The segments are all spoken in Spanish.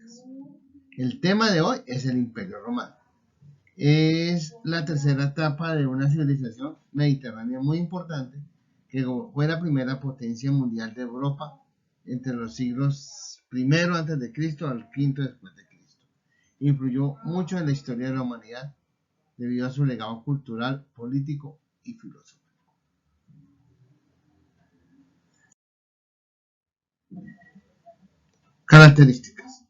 características. El tema de hoy es el Imperio Romano. Es la tercera etapa de una civilización mediterránea muy importante que fue la primera potencia mundial de Europa entre los siglos I a.C. al V después de Cristo. Influyó mucho en la historia de la humanidad debido a su legado cultural, político y filosófico. Características.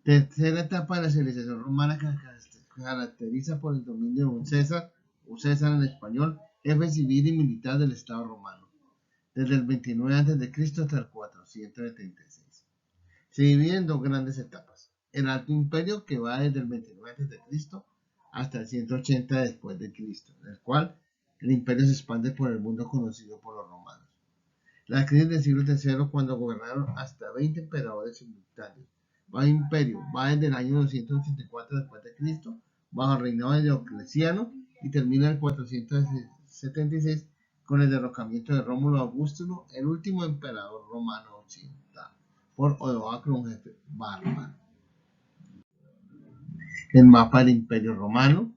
Tercera etapa de la civilización romana que se caracteriza por el dominio de un César, o César en español, jefe civil y militar del Estado romano, desde el 29 a.C. hasta el 476. Se divide en dos grandes etapas. El Alto Imperio, que va desde el 29 a.C. hasta el 180 después de Cristo, en el cual el imperio se expande por el mundo conocido por los romanos. La crisis del siglo III, cuando gobernaron hasta 20 emperadores simultáneos. Bajo imperio va desde el año 284 después de Cristo, bajo el reinado de Diocleciano, y termina en el 476 con el derrocamiento de Rómulo Augusto, el último emperador romano occidental, por Odoacro, un jefe bárbaro. El mapa del Imperio Romano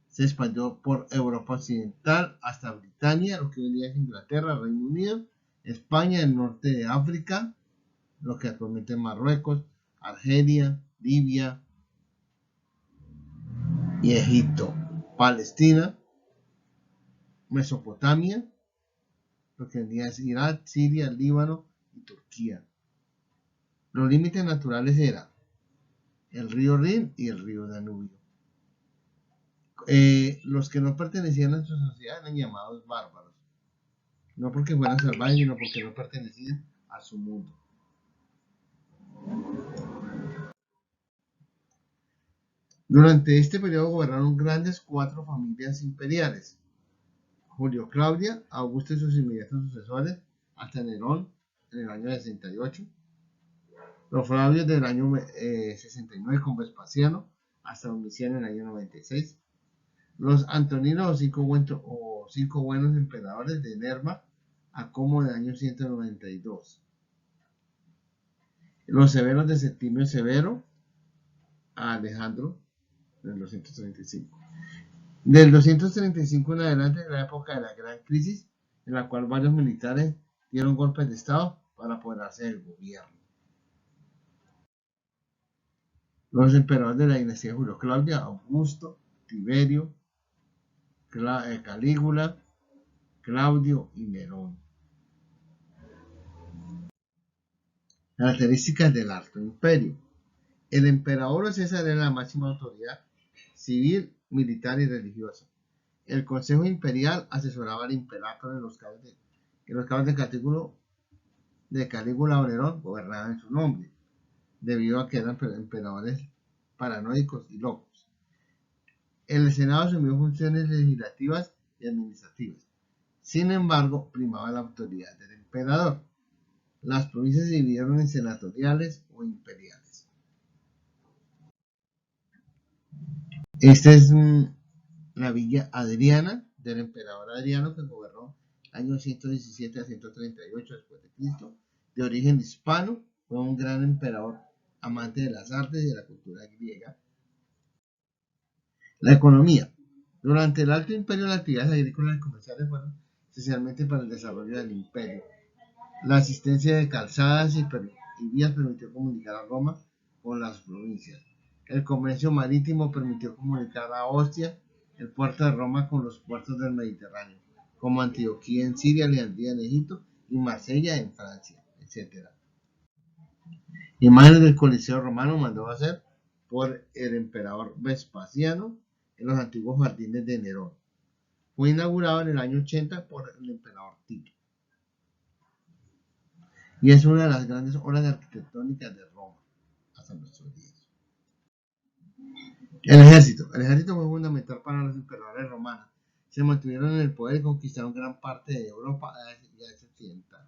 se expandió por Europa Occidental hasta Britania, lo que hoy día es Inglaterra, Reino Unido, España, el norte de África, lo que actualmente es Marruecos, Argelia, Libia y Egipto, Palestina, Mesopotamia, lo que hoy día es Irak, Siria, Líbano y Turquía. Los límites naturales eran el río Rin y el río Danubio. Los que no pertenecían a su sociedad eran llamados bárbaros, no porque fueran salvajes, sino porque no pertenecían a su mundo. Durante este periodo gobernaron grandes 4 familias imperiales: Julio Claudia, Augusto y sus inmediatos sucesores, hasta Nerón en el año 68, los Flavios del año 69 con Vespasiano, hasta Domiciano en el año 96, los Antoninos o 5 buenos emperadores de Nerva a Como del año 192, los Severos de Septimio Severo a Alejandro en 235. Del 235 en adelante es la época de la gran crisis, en la cual varios militares dieron golpes de estado para apoderarse del gobierno. Los emperadores de la dinastía de Julio Claudia: Augusto, Tiberio, Calígula, Claudio y Nerón. Características del Alto Imperio. El emperador César era la máxima autoridad civil, militar y religiosa. El Consejo Imperial asesoraba al imperator en los casos de Calígula o Nerón gobernaban en su nombre, debido a que eran emperadores paranoicos y locos. El Senado asumió funciones legislativas y administrativas. Sin embargo, primaba la autoridad del emperador. Las provincias se dividieron en senatoriales o imperiales. Esta es la villa Adriana del emperador Adriano, que gobernó años 117 a 138 después de Cristo, de origen hispano. Fue un gran emperador amante de las artes y de la cultura griega. La economía. Durante el Alto Imperio, las actividades agrícolas y comerciales fueron esencialmente para el desarrollo del imperio. La asistencia de calzadas y vías permitió comunicar a Roma con las provincias. El comercio marítimo permitió comunicar a Ostia, el puerto de Roma, con los puertos del Mediterráneo, como Antioquía en Siria, Alejandría en Egipto y Marsella en Francia, etc. Imágenes del Coliseo romano mandado a hacer por el emperador Vespasiano en los antiguos jardines de Nerón. Fue inaugurado en el año 80 por el emperador Tito, y es una de las grandes obras arquitectónicas de Roma hasta nuestros días. El ejército fue fundamental para los emperadores romanos. Se mantuvieron en el poder y conquistaron gran parte de Europa y Asia Occidental.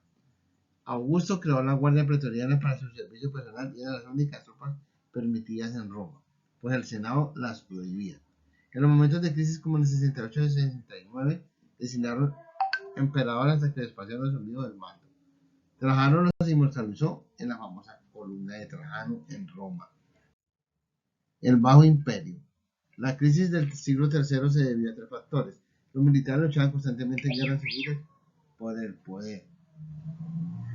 Augusto creó la Guardia Pretoriana para su servicio personal y eran las únicas tropas permitidas en Roma, pues el Senado las prohibía. En los momentos de crisis como en el 68 y 69, designaron emperador hasta que Vespasiano asumió el mando. Trajano los inmortalizó en la famosa columna de Trajano en Roma. El Bajo Imperio. La crisis del siglo III se debió a tres factores. Los militares luchaban constantemente en guerras civiles por el poder.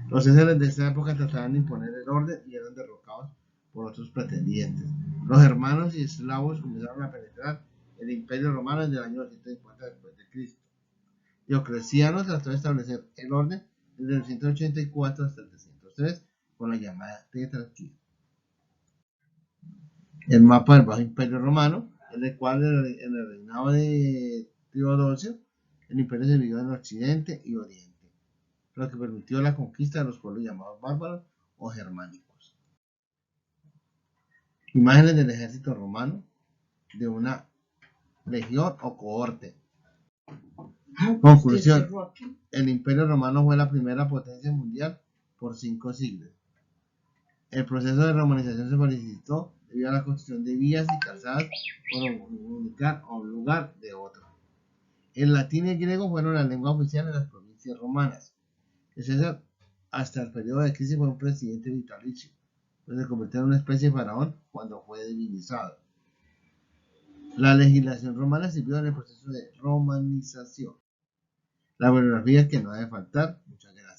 Los césares de esta época trataban de imponer el orden y eran derrocados por otros pretendientes. Los germanos y eslavos comenzaron a penetrar el Imperio Romano desde el año 250 después de Cristo. Diocleciano trató de establecer el orden desde el 184 hasta el 303 con la llamada Tetrarquía. El mapa del Bajo Imperio Romano, en el cual en el reinado de Teodosio, el imperio se dividió en Occidente y Oriente, lo que permitió la conquista de los pueblos llamados bárbaros o germánicos. Imágenes del ejército romano, de una legión o cohorte. Conclusión: el Imperio Romano fue la primera potencia mundial por 5 siglos. El proceso de romanización se facilitó debido a la construcción de vías y calzadas por comunicar a un lugar de otro. El latín y el griego fueron la lengua oficial en las provincias romanas. El César, hasta el periodo de crisis, fue un presidente vitalicio, pues se convirtió en una especie de faraón cuando fue divinizado. La legislación romana sirvió en el proceso de romanización. La bibliografía que no debe faltar. Muchas gracias.